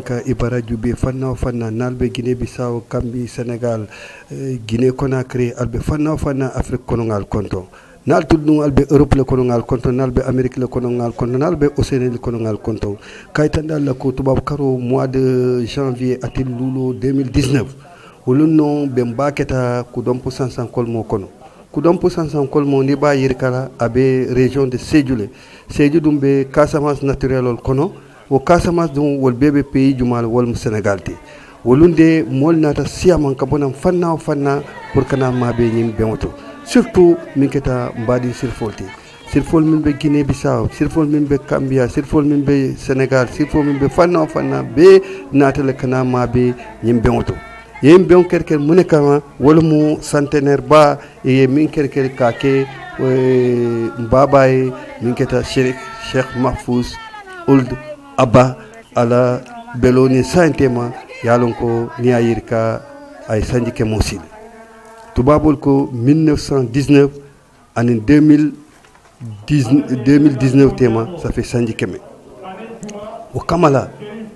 ka ibara jube fanna o fanna nalbe Guinée Bissau Gambie Sénégal Guinée Conakry albe fanna o fanna Afrique konongal konton nal tuddu albe Europe le konongal konton nalbe Amérique le konongal konton nalbe Océanie le konongal konton kaytanda la ko tubab karo mois de janvier atil lulo 2019 wolunno be mbaketa ku dompo sansan kolmo kono ku dompo sansan kolmo ni ba yirkala abe région de Sédhiou dum be Casamance naturel kono wo Casamance dum wol bebe pays jumal wol Sénégal te wolunde mol nata siaman ka bonam fanna o fanna pour kana mabe nyim bewoto surtout min keta mbadi sirfol min be Guinée Bissau sirfol min be Gambia sirfol min be Sénégal sirfol min be fanna o fanna be nata le kana mabe nyim bewoto yim bew kerker mune kama wol mu centenaire ba e min kerker ka ke mbabaye min keta Cheikh Mahfouz Ould Abba ala beloni saintema yalon ko ni ayirka ay sanjike mosil tubabol ko 1919 en 2019 tema ça fait sanjike me o kamala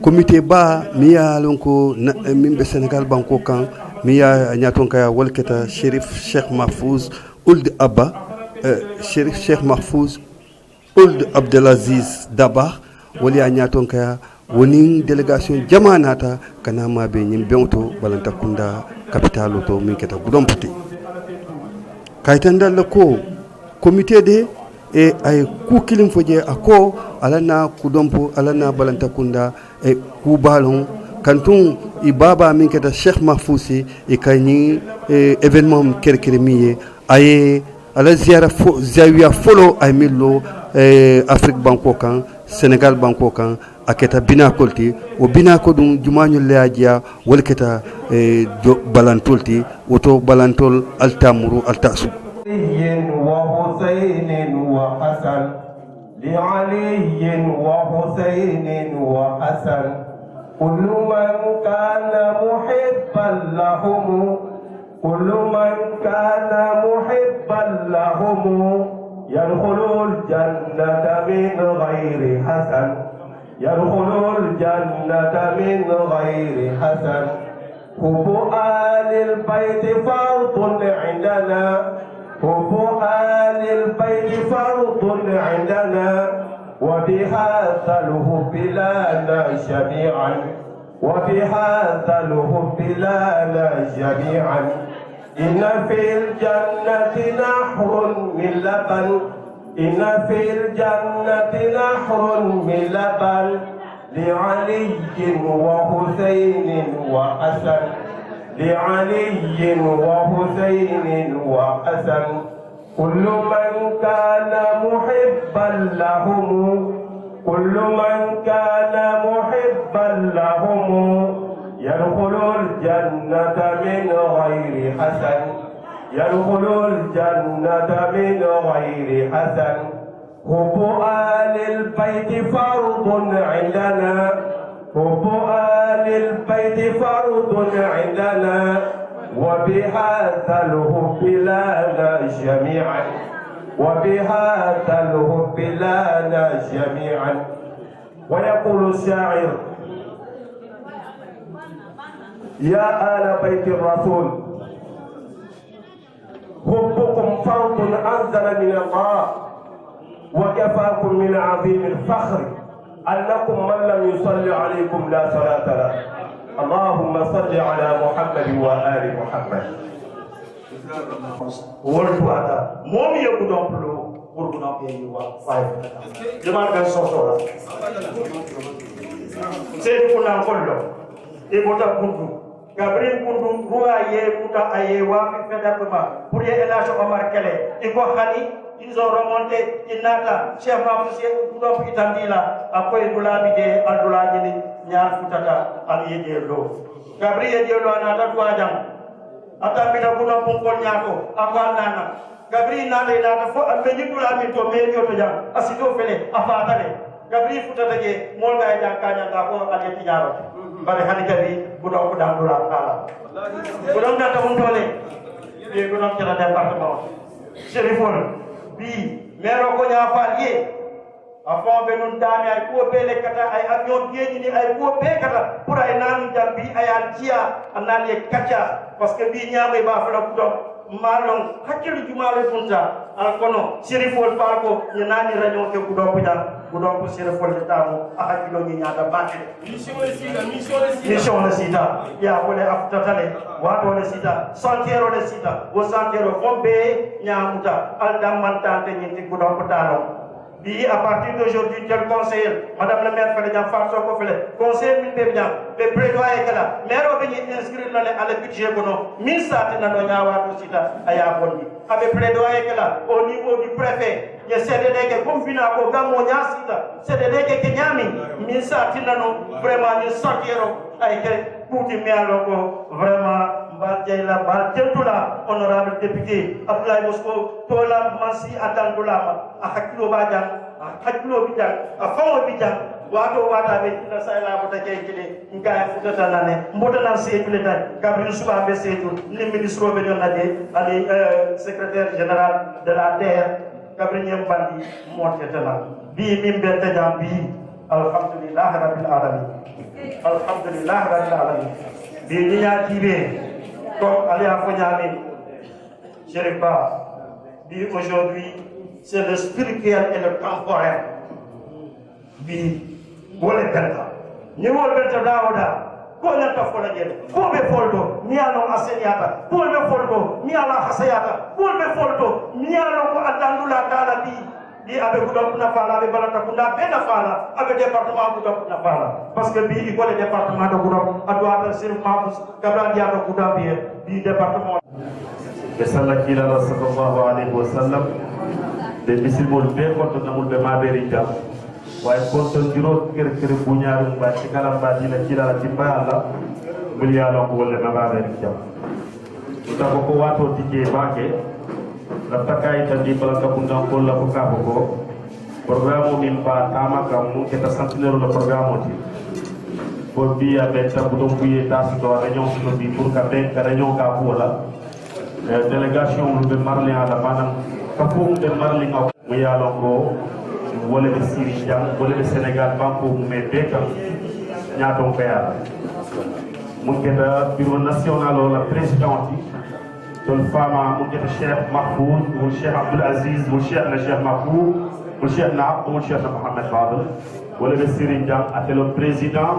comité ba mi yalon ko mimbe Sénégal banko kan mi ya nyaton kaya walketa Cheikh Mahfouz Ould Abba Cheikh Mahfouz Ould Abdelaziz Dabakh wali a ñaton kaya woni délégation jamanata kana mabe ñim bewto balanta kunda capitalo to min keta gudon puti kaytandal ko comité de e ay ku kilim foje ako alana kudompo alana balanta kunda e ku balon kantun i baba min keta Cheikh Mahfouzi e kayni événement kerkeremiye aye ala zawiya folo ay millo Afrique banko kan Sénégal banko kan aketa binakolti o binako dum jumañol leajiya wol keta balantolti woto balantol altamuru altasu wa Husayn wa Hasan li Ali wa Husayn wa Hasan kullu man kana muhibban lahum kullu man kana muhibban lahum يدخل الجنة من غير حسن يدخل الجنة من غير حسن حب آل البيت فرض عندنا حب آل البيت فرض عندنا وبهذا الحب لنا جميعا وبهذا الحب لنا جميعا إن في الجنة نهر من لبن إن في الجنة نهر من لبن لعلي وحسين وحسن لعلي وحسين وحسن كل من كان محبا لهم كل من كان محبا لهم يدخل الجنة من غير حسن يدخل الجنة من غير حسن حب آل البيت فرض عندنا حب آل البيت فرض عندنا وبهذا الحب لنا جميعا وبهذا الحب لنا جميعا ويقول الشاعر يا آل بيت الرسول حبكم فرض أنزل من الله وكفاكم من عظيم الفخر أنكم من لم يصلي عليكم لا صلاة له اللهم صل على محمد وآل محمد ولد هذا مومي يقولون بلو وربنا بيجوا فايف جماعة كان صوصورا سيدنا كله إبوتا كنتو Gabriel kundu ruwa ye muta aye wa fedapema pour ye elage Omar Kele iko khani ils ont remonté inata Cheikh Mahfouz do pitandila akoy dulabide aldula jeni nyar futata al yeje do Gabriel yeje do anata tuajam ata bida kuno pongol nyato akwa nana Gabriel nana ina fo ambe dulami to me yoto jam asido fele afata le Gabriel futata je molga jang kanya ta ko ade tijaro bari hani kabi budok budang dura kala budok na tamun tole be budok ci la département Chérifone bi mero ko nya fal ye afon be nun dami ay ko be le kata ay avion bieji ni ay ko be kata pour ay nan jambi ay al tia anan ye kacha parce que bi nyamay ba fa la ko malong hakkil jumale funta al kono sirifol falko ni nani radio ke ko do ko sirifol tamu a hakkilo ni nyata batte mission le sita ya ko le aftatale wato le sita santero le sita wo santero fombe nyamuta al damantante ni ko do ko talo bi à partir d'aujourd'hui tel conseiller madame la maire fele jam farso ko fele conseiller min be jam be plaidoyer kala maire o be ni inscrire na le ala budget bono min sa na do nyawa to sita aya bondi abe plaidoyer kala au niveau du préfet ye CDD ke comme fina ko gamo nya sita CDD ke nyami min sa no vraiment ni sortiro ay ke kuti mi alo ko vraiment Badjaila Badjentula, honorable député, Abdoulaye Mosco, Tola Mansi Atandulama, a Hakilo Badjan, a Hakilo Bidjan, a Fawo Bidjan, Wato Wata Betina Saila Botakele, Nkaya Futanane, Modana Seyuleta, Gabriel Souba Bessetou, le ministre Benionade, le secrétaire général de la terre, Gabriel Bandi, Montetana, Bi Mimbete Jambi, Alhamdulillah Rabbil Alamin, Alhamdulillah Rabbil Alamin, Bi Nia Tibé. Donc, allez à Fogname, Chérifa, dit aujourd'hui, c'est le spirituel et le temporel. Dit, Wole Benta. Ni Wole Benta Daouda, Kolenta Folagel, Kobe Foldo, Miano Aseniata, Kolbe Foldo, Miala Hasayata, Kolbe Foldo, Miano Adandula Dalabi. Di abe kudam na fala abe balata kunda be na fala abe département kudam na fala parce que bi iko le département de kudam adwa ta sir mafus kabra dia do kudam bi département be sallallahu sallallahu alaihi wasallam de bisimol be ko to namul be maberi jam way ko to jiro ker buñaaru ba ci kala ba dina ci la timba Allah bul ya lo ko le maberi jam to ko wato tike baake la takai tadi balaka kundang kola buka boko programu mimpa tama kamu kita santinero la programu ti pour bi abeta budon buye tas do réunion sur bi pour ka ben ka réunion ka bola délégation lu be marlé ala manam ka pour be marlé ngaw mu ya longo wala be siri jam wala be Sénégal banko mu me beka nyaato ko ya mu keda bureau national la présidente الفاما مدير الشيخ محفوظ والشيخ عبد العزيز والشيخ الشيخ محفوظ والشيخ نعب والشيخ محمد فاضل ولا بسيرين جام اتلو بريزيدان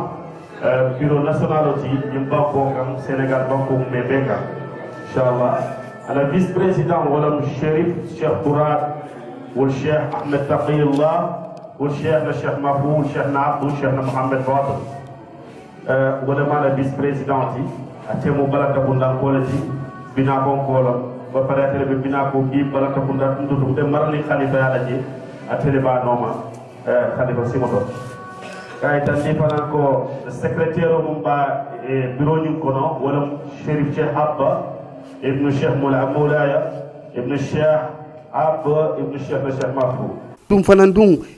بيرو ناسيونالوتي يمباكو كام سينغال بانكو ميبيكا ان شاء الله على فيس بريزيدان ولا الشريف الشيخ تراد والشيخ احمد تقي الله والشيخ الشيخ محفوظ والشيخ نعب والشيخ محمد فاضل ولا مالا فيس بريزيدانتي اتيمو بلاكا بوندان كولتي bina ko kolam ba pare tele be bina ko bi balaka bunda ndu de marali khalifa ya laji atele ba noma khalifa simoto kay tan ni fana ko secrétaire mum ba bureau ñu ko no wala Cherif Cheikh Abba ibn Cheikh Moulaya ibn Cheikh Abba ibn Cheikh Mahfou yum fanandung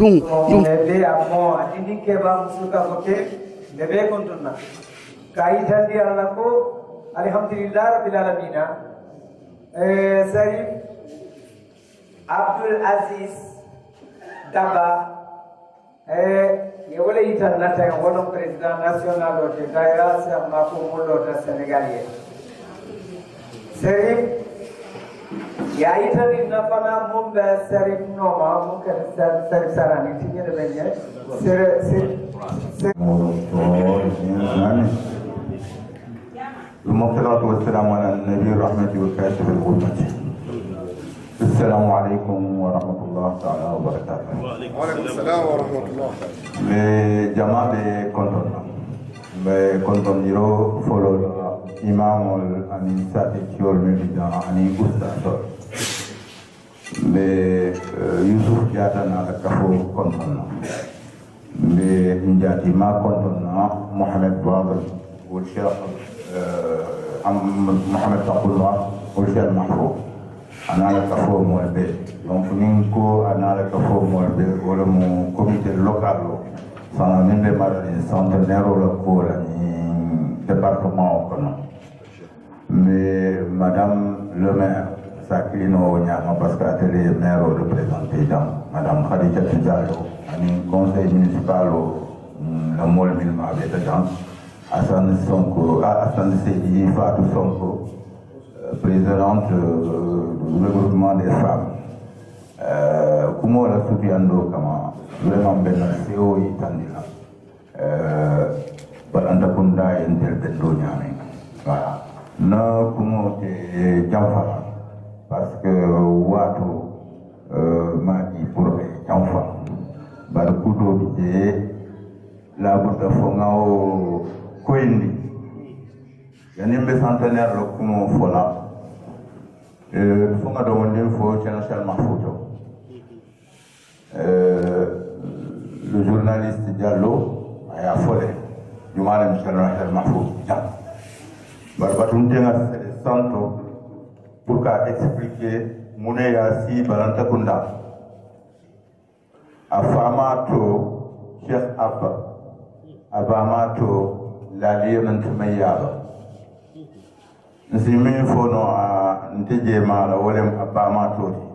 Ele amo atini ke ba musuka kote debe kontuna kai thandi Allah ko alhamdulillah rabbil alamin Sarif Abdul Aziz Daba ye wala itanna tay wono président national de Daïra sa mako mulo ta sénégalais Sarif ya ita ni nafana mumbe Sarif noma mumkin Sarif sarani tinya de benye والصلاة والسلام على النبي الرحمة والكاشف الغمة. السلام عليكم ورحمة الله تعالى وبركاته. وعليكم السلام ورحمة الله. بجماعة كنتم يرو فولو إمام الأنسات كيور ميدا أني أستاذ. mbe Yusuf Diatta na la kafo kontonna mbe njati ma kontonna Mohamed Babel wol Cheikh Mohamed Abdullah wol Cheikh Mahfouz ana la kafo mol be donc nin ko ana la kafo mol be wala mo comité local lo sana nimbe marani centenaire la ko la ni département kono mais madame le maire Saklino Nyama parce qu'elle est maire représentée dans madame Khadija Diallo un conseil municipal le Mol Milma avec dedans Hassan Sonko Hassan Seydi Fatou Sonko présidente du regroupement des femmes comment la soutiando kama vraiment ben CEO itandila balanda kunda entel bendo nyame voilà na comment te jamfara parce que wato maki pour jamfa bar kudo bije la bota fongao koindi yani mbe centenaire lo kumo fola fonga do wonde fo Cheikh Mahfouz le journaliste Diallo aya folé jumala Cheikh Mahfouz jam barbatum tenga santo pour qu'à expliquer mune ya si balanta kunda afamato Cheikh Abba abamato la liyan tumayaba nsimin fono a nteje mala wolem abamato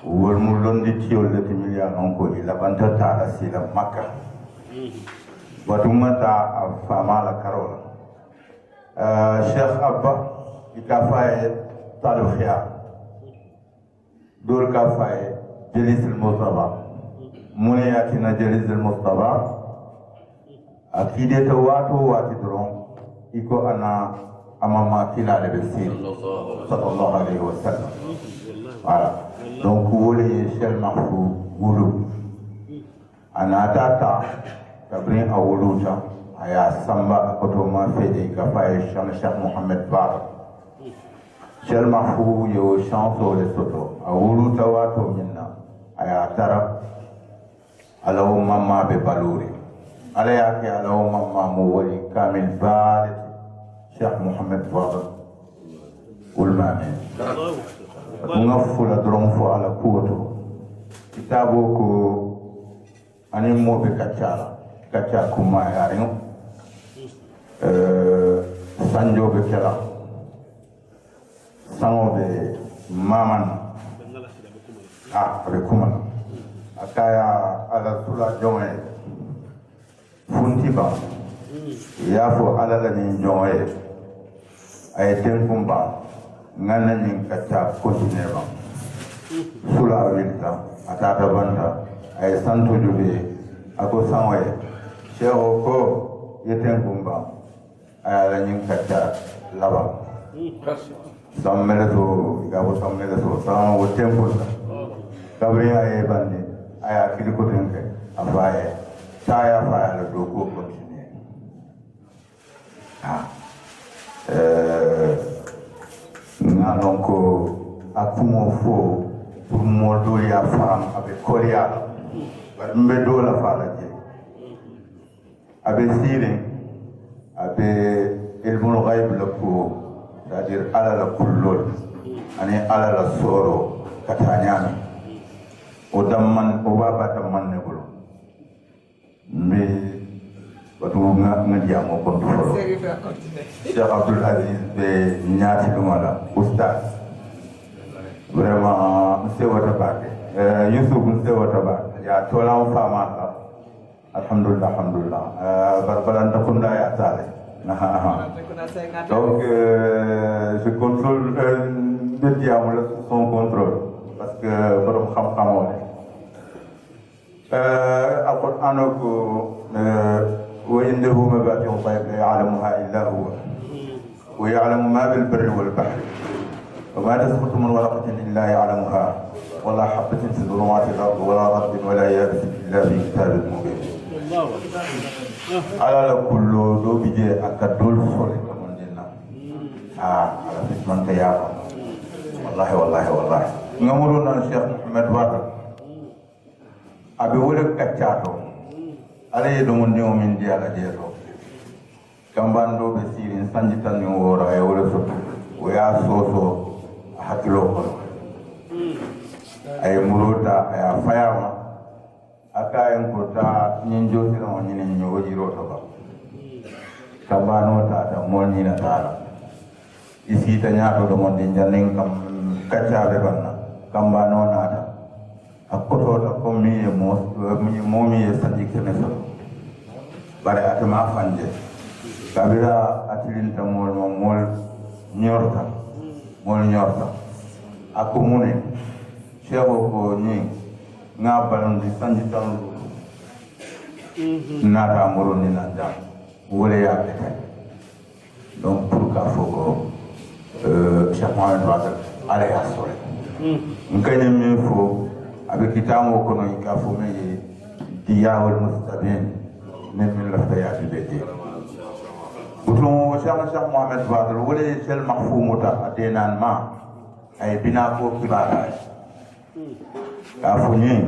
wol mu londi tiol de milliard onko ila banta ta sila makka watumata afamala karola Cheikh Abba ikafaye طالب خيار دول كافاي جليس المصطفى منياتنا جليس المصطفى أكيد تواتو واتدرون إيكو أنا أمام كلا لبسير صلى الله عليه وسلم voilà donc wole Cheikh Mahfouz wulu ana tata kabrin awuluta aya samba akoto ma fede kafay Cheikh Mohamed Babel Cheikh Mahfouz yo chance o le soto a wulu tawato minna aya tara alaw mamma be baluri ala yake alaw mamma mo wali kamil balit Cheikh Mohamed Babel ulmame ngafula dron fo ala kuto kitabo ko ani mo be kacha kuma yarin sanjo be kala sangobe maman abe kuma akaya ala sula jonge funtiba yafo ala la ni jonge ay tenkumba ngana ni kacha kotineba sula wilta atata banda ay santo jube ako sanwe sheho ko yetenkumba ay ala ni kacha laba sammeleto gabo sammeleto sama wo tempo kabri ay bandi ay akili ko tenke afaye taya fa la do ko continue na donc akumo fo pour modo ya fam avec korea ba mbe do la fa la je abe sire abe ilmul ghaib la ko c'est-à-dire ala la kullol ani ala la soro katanyami o damman o baba damman ne bolo me batu nga diamo ko to folo Cheikh Abdul Aziz be nyati dumala oustaz vraiment monsieur watabake Yusuf monsieur watabake ya tolam fama alhamdulillah barbaran takunda ya tale donc je contrôle le diable son contrôle parce que borom xam-xamoo القرآن وإنه مبادئ الغيب لا يعلمها إلا هو ويعلم ما بالبر والبحر وما تسقط من ورقة إلا يعلمها ولا حبة في ظلمات الأرض ولا رطب ولا يابس إلا في كتاب مبين على كل دو بيجي أكدول صوري كمان جنا على فكرة يا والله ngamuru nan Cheikh Mohamed Wade abe wole kaccato ala ye ɗum ndiwo min ndiyala jeeto kambando ɓe sirin sanji tan ni woro e wole soto oya soso hakkilo kono aye murota aya fayama aka en ko ta ñin josiramo ñinen ñowojiroto ba kambano tata molñina tala isita ñaatoɗo mon ɗi jannin kam kaccaɓe banna kambano naata a kotota comme momi e sanji keme soto bare atema fanje kabira atilinta mol mol ñorta ako mune cheikh ko ni nga balandi sanji tan nata moroni na jam wole ya kay donc pour ka foko cheikh Mohamed Wade ala ya sore ngane mi fo abe kitamo ko no ka fo me diyawul mustabin min lafta ya bidi buton cheikh Mohamed Wade wole sel mahfumuta adenan ma ay bina ko kibara ka fo ni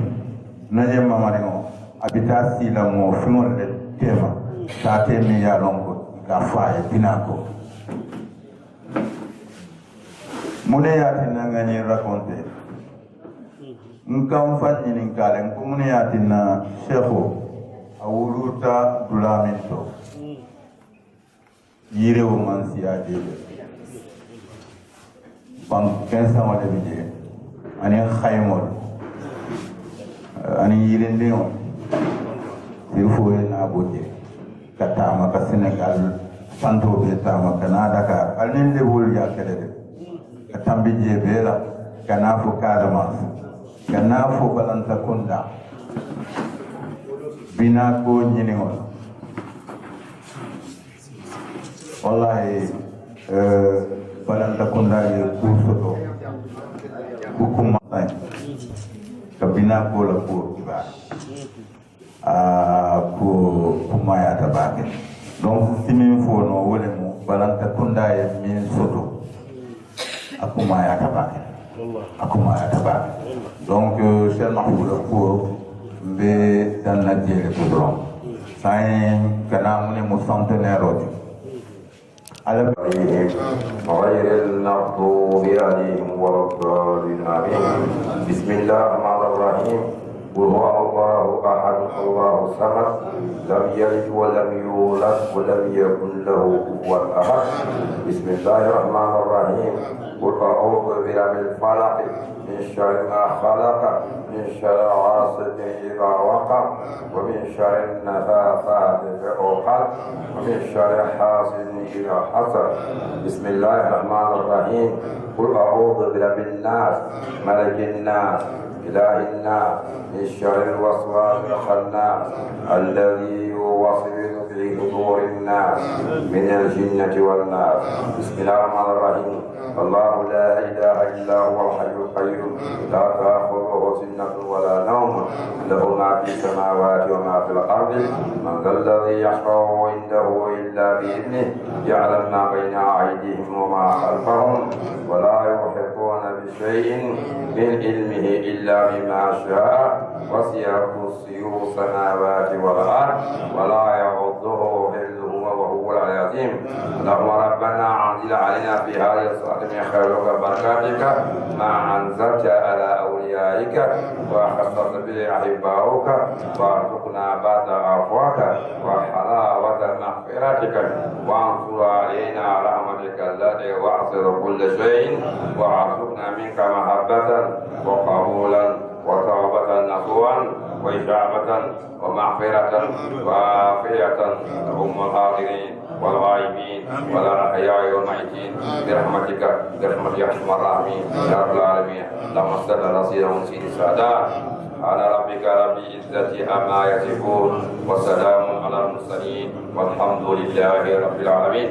naje mamare ngo abita sila mo fingol le tema ta temi ya longo ka fa ay bina ko mune ya tinna ngani raconter nkam fanni nin kalen ko mune ya tinna chefo awuluta dulaminto yire o man siya dele ban 15 ans de bidé ani khaymol ani yire ndeo il faut na bodje katama ka Senegal santo be tama kana Dakar alnen de wol ya kede katambi je bela kana fo Casamance kana fo balanta konda bina ko nyini wala wallahi balanta konda ye kursoto hukuma kabina ko la ko kiba ko kuma ya tabake donc simin fo no wole mo balanta konda ye min soto akuma ya tabake donc Cheikh Mahfouz ko be dan la jere ko don sai kana mun mo centenaire oti ala غير المغضوب عليهم ولا الضالين آمين بسم الله الرحمن الرحيم قل هو الله أحد الله الصمد لم يلد ولم يولد ولم يكن له كفوا أحد بسم الله الرحمن الرحيم قل أعوذ برب الفلق من شر ما خلق من شر غاسق إذا وقب ومن شر النفاثات في العقد ومن شر حاسد إذا حسد بسم الله الرحمن الرحيم قل أعوذ برب الناس ملك الناس إله الناس من شر الوسواس الخناس الذي يوسوس في صدور الناس من الجنة والناس بسم الله الرحمن الرحيم الله لا إله إلا هو الحي القيوم لا تأخذه سنة ولا نوم له ما في السماوات وما في الأرض من ذا الذي يشفع عنده إلا بإذنه يعلم ما بين أيديهم وما خلفهم ولا يحيطون بشيء من علمه إلا بما شاء وسع كرسيه السماوات والأرض ولا يعوضه حفظهما وهو العلي العظيم اللهم ربنا أنزل علينا في هذه الصلاة من خيرك وبركاتك ما أنزلت على أوليائك وخصصت به أحبائك وارزقنا بعد عفوك وحلاوة مغفرتك وانصر علينا رحمتك التي وعصر كل شيء وارزقنا منك محبة وقبولا وتوبة نصوحا وإجابة ومغفرة وعافية لهم الحاضرين والغائبين والأحياء والميتين برحمتك يا أرحم الراحمين يا رب العالمين اللهم صل على سيدنا سيد السادات على ربك رب العزة عما يصفون وسلام على المرسلين والحمد لله رب العالمين.